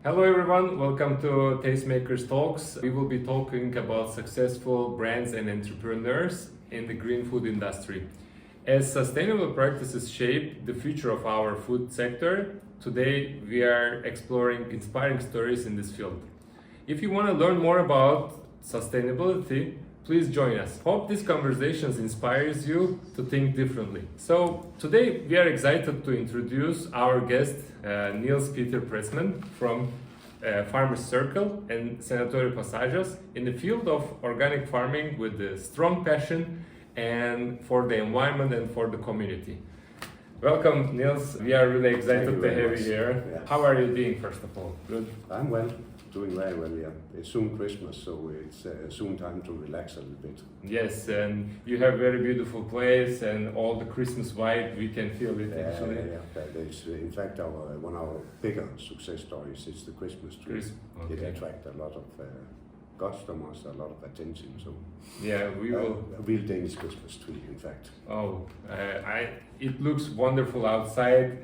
Hello everyone, welcome to TasteMakers Talks. We will be talking about successful brands and entrepreneurs in the green food industry. As sustainable practices shape the future of our food sector, today we are exploring inspiring stories in this field. If you want to learn more about sustainability, please join us. Hope this conversation inspires you to think differently. So today we are excited to introduce our guest, Niels Peter Pretzmann from Farmers Circle and Senatorių Pasažas in the field of organic farming with a strong passion and for the environment and for the community. Welcome, Niels. We are really excited to have you here. Yeah. How are you doing, first of all? Good? I'm well, doing very well, yeah. It's soon Christmas, so it's soon time to relax a little bit. Yes, and you have a very beautiful place and all the Christmas vibe, we can feel it actually. It's, in fact, one of our bigger success stories is the Christmas tree. Okay. It attracts a lot of customers, a lot of attention, so Yeah, we will. a real Danish Christmas tree, in fact. Oh, it looks wonderful outside.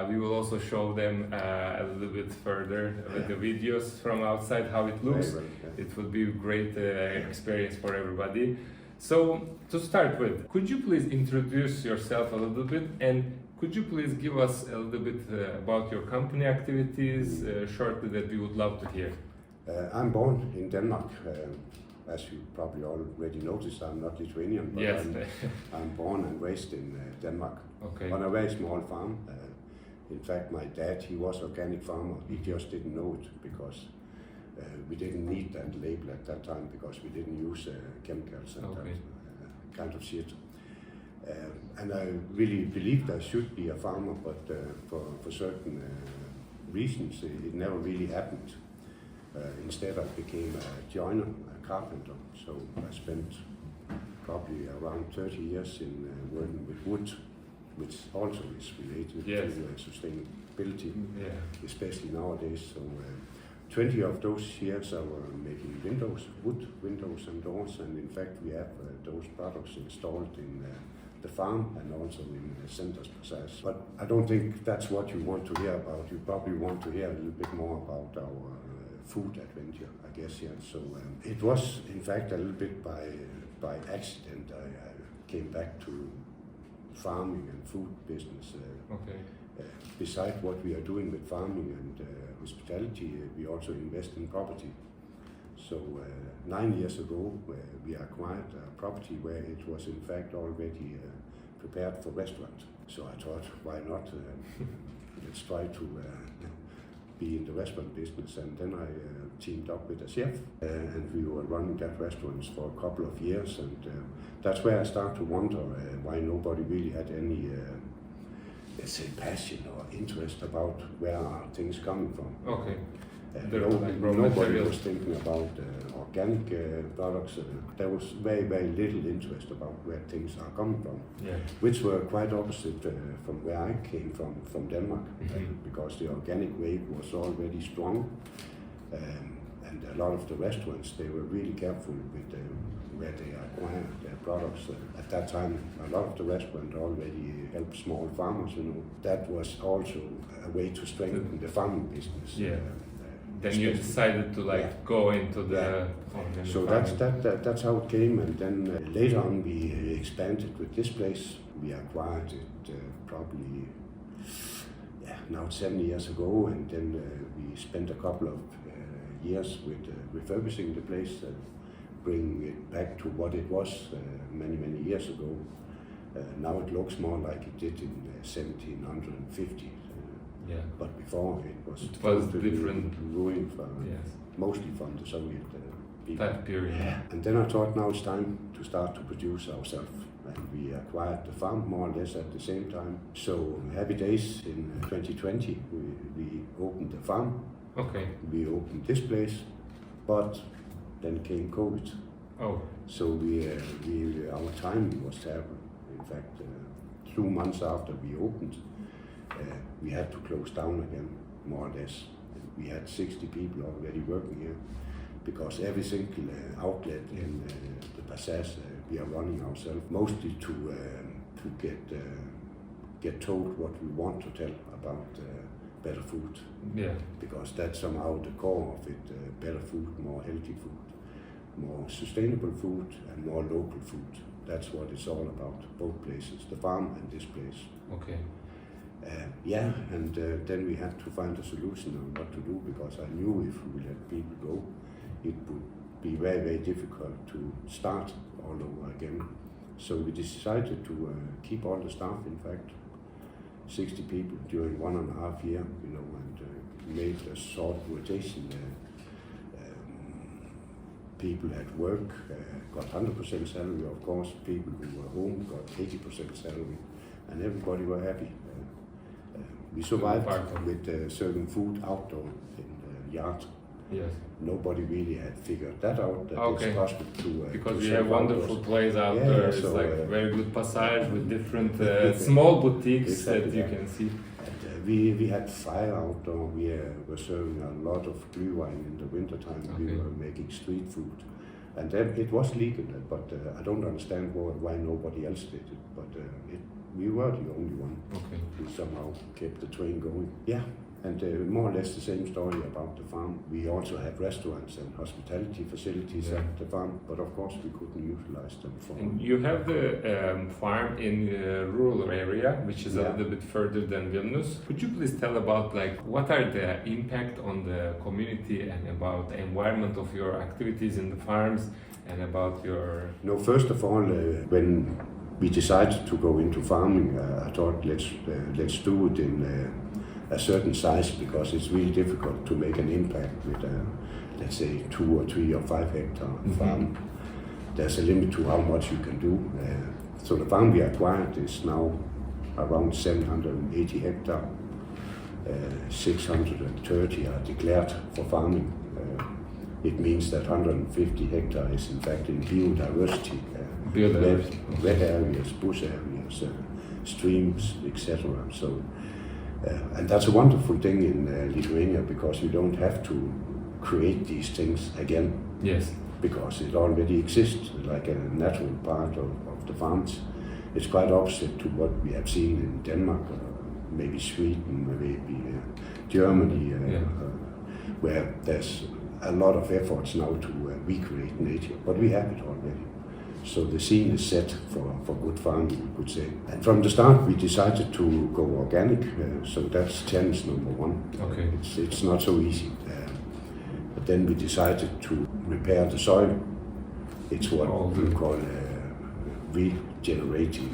We will also show them a little bit further with the videos from outside how it looks. Very well, yeah. It would be a great experience for everybody. So to start with, could you please introduce yourself a little bit, and could you please give us a little bit about your company activities shortly, that we would love to hear. I'm born in Denmark. As you probably already noticed, I'm not Lithuanian, but Yes. I'm born and raised in Denmark Okay. on a very small farm. In fact, my dad, he was organic farmer. He just didn't know it because we didn't need that label at that time because we didn't use chemicals and Okay. that kind of shit. And I really believed I should be a farmer, but for certain reasons, it never really happened. Instead, I became a joiner, a carpenter. So I spent probably around 30 years in working with wood, which also is related Yes. to sustainability, Yeah. especially nowadays. So 20 of those years I were making windows, wood windows and doors, and in fact we have those products installed in the farm and also in the Senatorių Pasažas. But I don't think that's what you want to hear about. You probably want to hear a little bit more about our food adventure, I guess, yeah. So it was in fact a little bit by accident I came back to farming and food business. Okay. Besides what we are doing with farming and hospitality, we also invest in property. So 9 years ago, we acquired a property where it was in fact already prepared for restaurant. So I thought, why not? Let's try to be in the restaurant business. And then I teamed up with a chef, and we were running that restaurant for a couple of years. And that's where I started to wonder why nobody really had any, let's say, passion or interest about where are things coming from. Okay. Nobody was thinking about organic products. There was very, very little interest about where things are coming from, Yeah. which were quite opposite from where I came from Denmark, because the organic wave was already strong, and a lot of the restaurants, they were really careful with where they acquired their products. At that time, a lot of the restaurants already helped small farmers, you know. That was also a way to strengthen the farming business. Yeah. Then you decided to go into the So that's how it came, and then later on we expanded with this place. We acquired it probably now 7 years ago, and then we spent a couple of years with refurbishing the place, bringing it back to what it was many years ago. Now it looks more like it did in 1750. Yeah. But before it was different, ruined yes, mostly from the Soviet people. that period. Yeah. And then I thought now it's time to start to produce ourselves. And we acquired the farm more or less at the same time. So happy days in 2020, we opened the farm. Okay. We opened this place, but then came COVID. Oh. So our timing was terrible. In fact, 2 months after we opened, we had to close down again, more or less. We had 60 people already working here, because every single outlet in the Passage we are running ourselves, mostly to get told what we want to tell about better food. Yeah. Because that's somehow the core of it, better food, more healthy food, more sustainable food and more local food. That's what it's all about, both places, the farm and this place. Okay. Then we had to find a solution on what to do, because I knew if we let people go, it would be very, very difficult to start all over again. So we decided to keep all the staff, in fact, 60 people during 1.5 years, and made a sort of rotation. People at work got 100% salary, of course. People who were home got 80% salary, and everybody were happy. We survived with serving food outdoor in the yard. Yes. Nobody really had figured that out, that it's possible to because to we have wonderful place out there. It's so, like very good passage with different small boutiques exactly, that you can see. And, we had fire outdoor. We were serving a lot of glühwein in the wintertime. Okay. We were making street food. And then it was legal, but I don't understand why nobody else did it. But we were the only one who somehow kept the train going. Yeah, and more or less the same story about the farm. We also had restaurants and hospitality facilities at the farm, but of course we couldn't utilize them for. And you have the farm in the rural area, which is a little bit further than Vilnius. Could you please tell about what are the impact on the community and about the environment of your activities in the farms and about your... No, first of all, when we decided to go into farming, I thought let's do it in a certain size, because it's really difficult to make an impact with let's say 2 or 3 or 5 hectare farm. There's a limit to how much you can do. So the farm we acquired is now around 780 hectare. 630 are declared for farming. It means that 150 hectare is in fact in biodiversity. Wet areas, bush areas, streams, etc. So, and that's a wonderful thing in Lithuania, because you don't have to create these things again. Yes. Because it already exists like a natural part of the farms. It's quite opposite to what we have seen in Denmark, maybe Sweden, maybe Germany, where there's a lot of efforts now to recreate nature, but we have it already. So the scene is set for good farming, you could say. And from the start, we decided to go organic, so that's challenge number 1. Okay. It's not so easy. But then we decided to repair the soil. It's what we call regenerating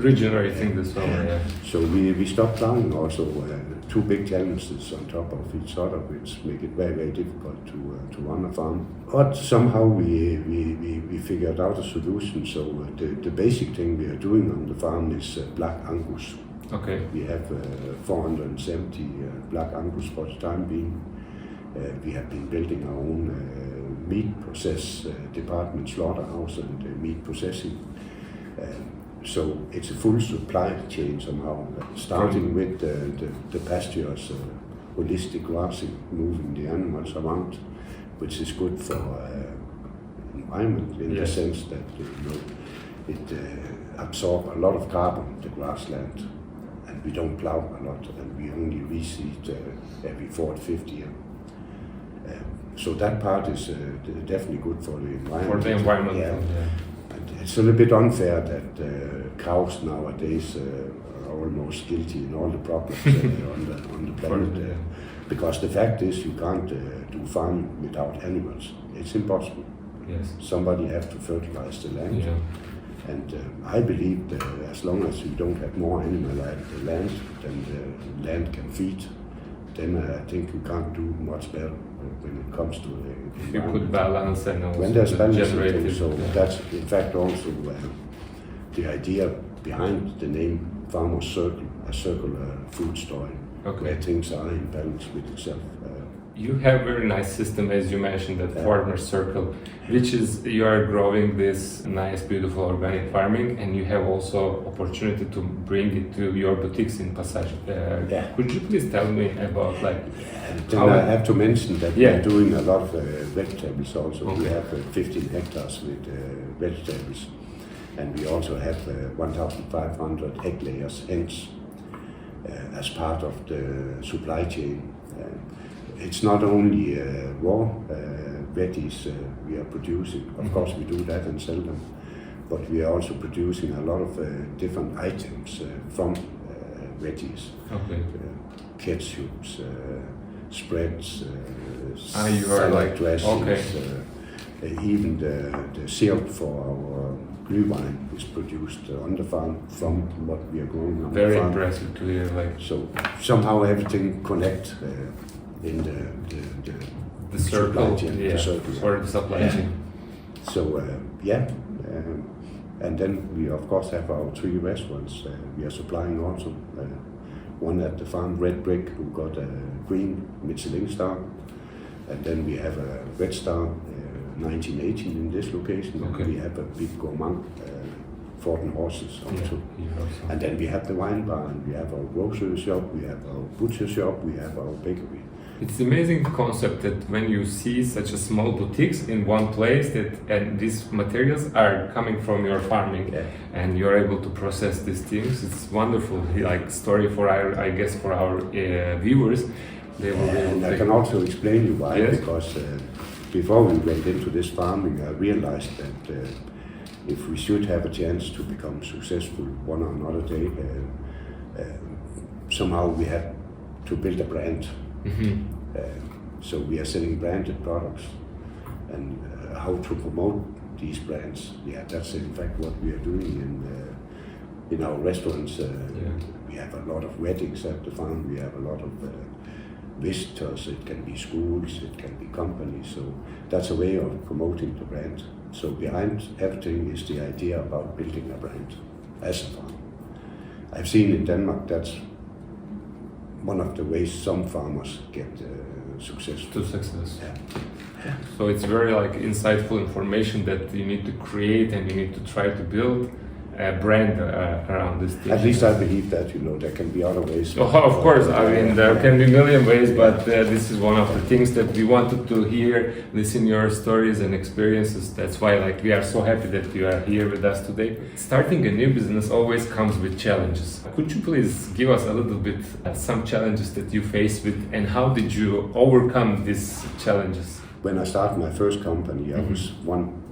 the soil. So we stopped plowing also. 2 big challenges on top of each other, which make it very, very difficult to run a farm. But somehow we figured out a solution. So the basic thing we are doing on the farm is black Angus. Okay. We have 470 black Angus for the time being. We have been building our own meat process department, slaughterhouse and meat processing. So it's a full supply chain somehow, starting with the pastures, holistic grazing, moving the animals around, which is good for environment in the sense that it absorbs a lot of carbon, the grassland, and we don't plow a lot, and we only reseed every 4 to 5 years. So that part is definitely good for the environment. For the environment, It's a little bit unfair that cows nowadays are almost guilty in all the problems on the planet. Because the fact is, you can't do farming without animals. It's impossible. Yes. Somebody has to fertilize the land. And I believe that as long as you don't have more animal at the land than the land can feed, then I think you can't do much better when it comes to the you could balance and also when there's balance, generative. So that's in fact also the idea behind the name Farmer's Circle, a circular food story, where things are in balance with itself. You have very nice system, as you mentioned, that Farmer's Circle, which is you are growing this nice, beautiful organic farming, and you have also opportunity to bring it to your boutiques in Passage. Could you please tell me about Then I have to mention that we are doing a lot of vegetables also. We have 15 hectares with vegetables, and we also have 1,500 egg layers hens as part of the supply chain. It's not only raw veggies we are producing. Of course, we do that and sell them, but we are also producing a lot of different items from veggies. Okay. Ketchups, spreads, you are salad dressings. Okay. Even the syrup for our glühwein is produced on the farm from what we are growing on Very the farm. impressive to hear. Like So somehow everything connects in the circle, supply chain, yeah, the circle. or the supply chain. So and then we of course have our 3 restaurants. We are supplying also one at the farm, Red Brick, who got a green Michelin star, and then we have a red star, 1918 in this location. Okay. And we have a big gourmand, Ford and Horses also. Yeah, And then we have the wine bar, and we have our grocery shop, we have our butcher shop, we have our bakery. It's amazing concept that when you see such a small boutiques in one place that and these materials are coming from your farming, Yeah. and you're able to process these things. It's wonderful, like story for I guess for our viewers. They will be able And to I can also explain you why, Yes. because before we went into this farming, I realized that if we should have a chance to become successful one or another day, somehow we had to build a brand. So we are selling branded products, and how to promote these brands. Yeah, that's in fact what we are doing in our restaurants. We have a lot of weddings at the farm. We have a lot of visitors. It can be schools, it can be companies. So that's a way of promoting the brand. So behind everything is the idea about building a brand as a farm. I've seen in Denmark that's one of the ways some farmers get successful. to success. Yeah. So it's very like insightful information that you need to create and you need to try to build a brand around this thing. At least I believe that, there can be other ways. Oh, of course, I mean there can be a million ways, but this is one of the things that we wanted to hear, listen your stories and experiences. That's why we are so happy that you are here with us today. Starting a new business always comes with challenges. Could you please give us a little bit some challenges that you face with, and how did you overcome these challenges? When I started my first company, I was one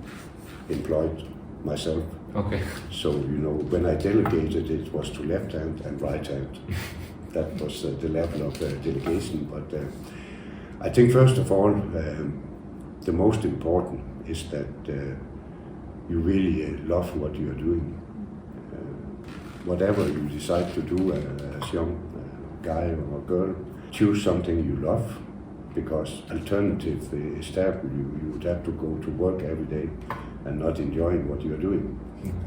employed myself. Okay. So, when I delegated, it was to left hand and right hand. That was the level of delegation. But I think, first of all, the most important is that you really love what you are doing. Whatever you decide to do as young guy or girl, choose something you love, because alternative is terrible. You would have to go to work every day and not enjoying what you are doing.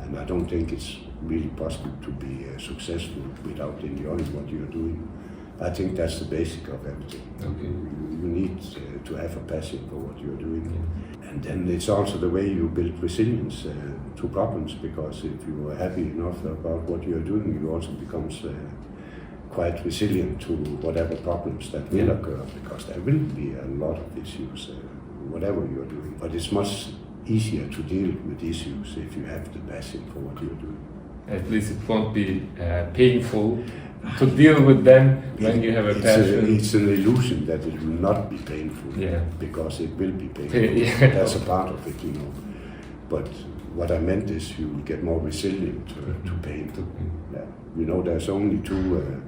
And I don't think it's really possible to be successful without enjoying what you're doing. I think that's the basic of everything. Okay. You need to have a passion for what you're doing. And then it's also the way you build resilience to problems, because if you are happy enough about what you're doing, you also become quite resilient to whatever problems that will occur, because there will be a lot of issues, whatever you're doing. But it's much easier to deal with issues if you have the passion for what you're doing. At least it won't be painful to deal with them when you have a passion. It's an illusion that it will not be painful, because it will be painful. That's a part of it, But what I meant is you will get more resilient to pain. Yeah. There's only 2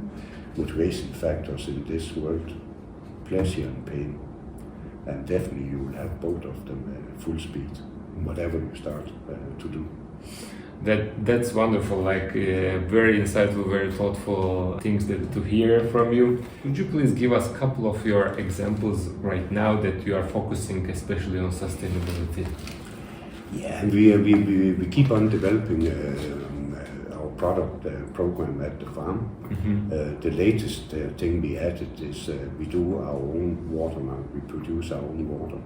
motivation factors in this world: pleasure and pain. And definitely you will have both of them full speed, whatever you start to do. That's wonderful, very insightful, very thoughtful things to hear from you. Could you please give us a couple of your examples right now that you are focusing especially on sustainability? Yeah, and we keep on developing our product program at the farm. The latest thing we added is we do our own water now. We produce our own water.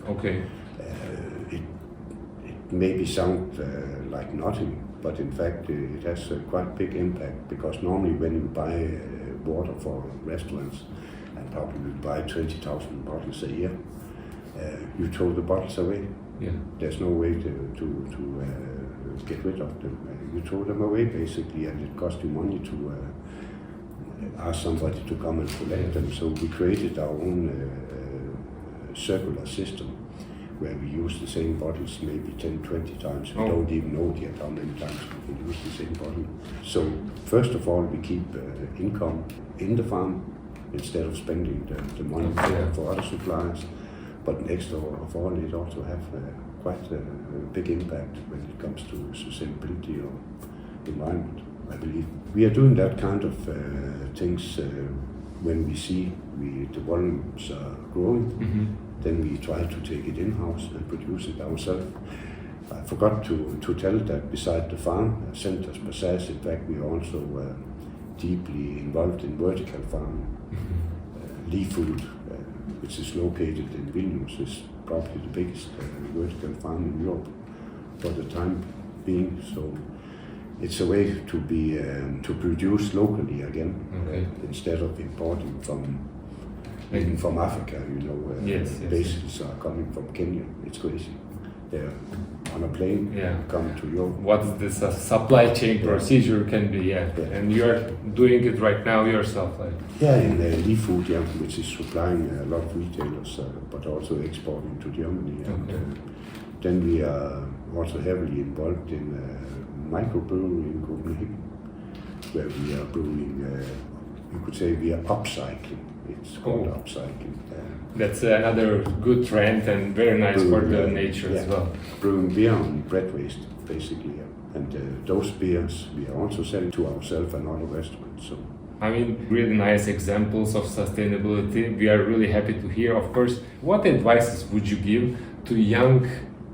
Okay. It maybe sound like nothing, but in fact it has a quite big impact, because normally when you buy water for restaurants, and probably buy 20,000 bottles a year, you throw the bottles away. Yeah. There's no way to get rid of them. You throw them away basically, and it costs you money to ask somebody to come and collect them. So we created our own circular system where we use the same bottles maybe 10, 20 times. We don't even know yet how many times we can use the same bottle. So first of all, we keep income in the farm instead of spending the money for other suppliers. But next of all, it also have quite a big impact when it comes to sustainability or environment, I believe. We are doing that kind of things when we see the volumes are growing. Then we try to take it in-house and produce it ourselves. I forgot to tell that beside the farm, Senatorių Pasažas, in fact, we are also deeply involved in vertical farming. Leaf food, which is located in Vilnius, is probably the biggest vertical farm in Europe for the time being. So it's a way to be to produce locally again, instead of importing from Africa. You know, bases are coming from Kenya. It's crazy. They're on a plane, come to Europe. What this supply chain procedure can be, and you're doing it right now yourself, like. Yeah, in leaf food, which is supplying a lot of retailers, but also exporting to Germany. And then we are also heavily involved in microbrewery in Copenhagen, where we are brewing. You could say we are upcycling. It's called upcycling. That's another good trend and very nice for the nature as well. Brewing beer on bread waste, basically. And those beers we are also selling to ourselves and other restaurants. So. I mean, really nice examples of sustainability. We are really happy to hear. Of course, what advices would you give to young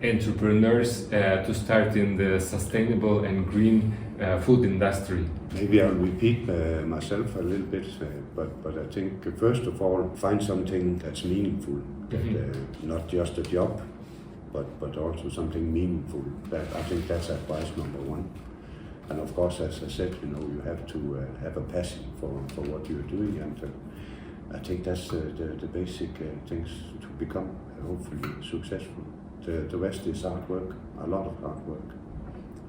entrepreneurs to start in the sustainable and green food industry? Maybe I'll repeat myself a little bit, but I think first of all, find something that's meaningful, that, not just a job, but also something meaningful. That I think that's advice number one. And of course, as I said, you know, you have to have a passion for what you're doing, and I think that's the basic things to become hopefully successful. The rest is hard work, a lot of hard work,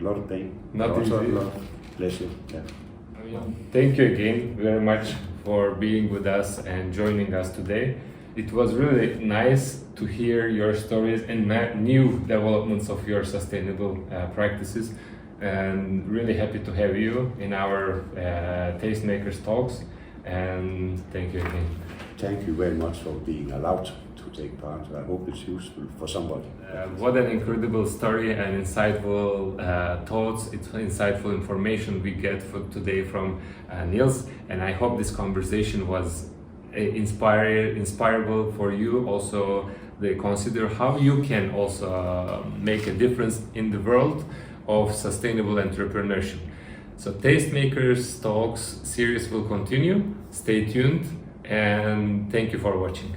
a lot of pain, also a lot of pleasure. Yeah. Thank you again very much for being with us and joining us today. It was really nice to hear your stories and new developments of your sustainable practices, and really happy to have you in our TasteMakers Talks, and thank you again. Thank you very much for being allowed to take part. I hope it's useful for somebody. What an incredible story and insightful thoughts, it's insightful information we get for today from Niels, and I hope this conversation was inspirable for you. Also, they consider how you can also make a difference in the world of sustainable entrepreneurship. So TasteMakers Talks series will continue. Stay tuned, and thank you for watching.